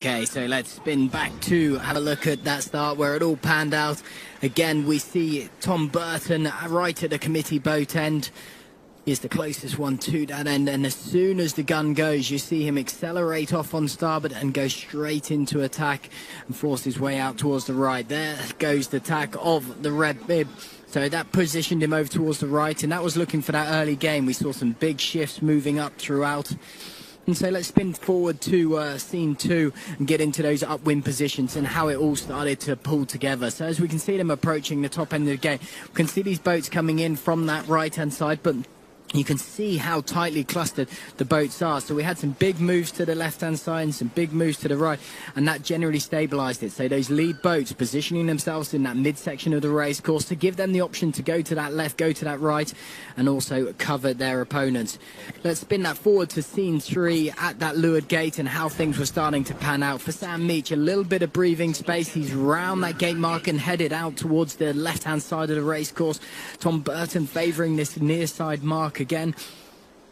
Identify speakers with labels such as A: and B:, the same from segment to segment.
A: Okay, so let's spin back to have a look at that start where it all panned out. Again, we see Tom Burton right at the committee boat end. He's the closest one to that end, and as soon as the gun goes, you see him accelerate off on starboard and go straight into attack and force his way out towards the right. There goes the tack of the red bib. So that positioned him over towards the right, and that was looking for that early game. We saw some big shifts moving up throughout. And so let's spin forward to scene 2 and get into those upwind positions and how it all started to pull together. So as we can see them approaching the top end of the game, we can see these boats coming in from that right-hand side, but you can see how tightly clustered the boats are. So we had some big moves to the left-hand side and some big moves to the right, and that generally stabilised it. So those lead boats positioning themselves in that midsection of the race course to give them the option to go to that left, go to that right, and also cover their opponents. Let's spin that forward to scene 3 at that leeward gate and how things were starting to pan out. For Sam Meach, a little bit of breathing space. He's round that gate mark and headed out towards the left-hand side of the race course. Tom Burton favouring this near side mark again,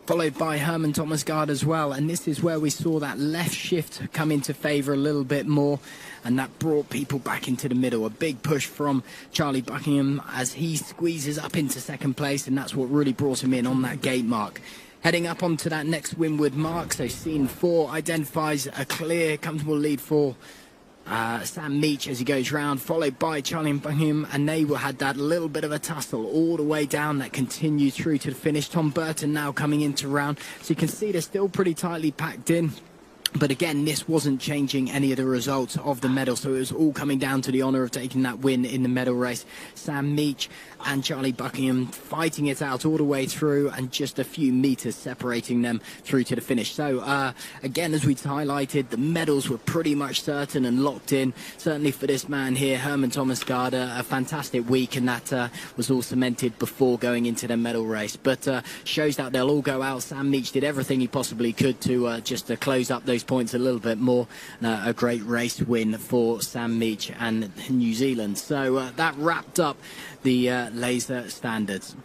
A: followed by Herman Thomasgaard as well, and this is where we saw that left shift come into favour a little bit more, and that brought people back into the middle. A big push from Charlie Buckingham as he squeezes up into second place, and that's what really brought him in on that gate mark. Heading up onto that next windward mark, so scene 4 identifies a clear, comfortable lead for Sam Meach as he goes round, followed by Charlie Buckingham, and they had that little bit of a tussle all the way down that continued through to the finish. Tom Burton now coming into round, so you can see they're still pretty tightly packed in. But again, this wasn't changing any of the results of the medal, so it was all coming down to the honour of taking that win in the medal race. Sam Meach and Charlie Buckingham fighting it out all the way through, and just a few metres separating them through to the finish. So again, as we highlighted, the medals were pretty much certain and locked in, certainly for this man here, Herman Thomasgaard. A fantastic week, and that was all cemented before going into the medal race. But shows that they'll all go out. Sam Meach did everything he possibly could to just to close up those points a little bit more. A great race win for Sam Meach and New Zealand. So that wrapped up the laser standards.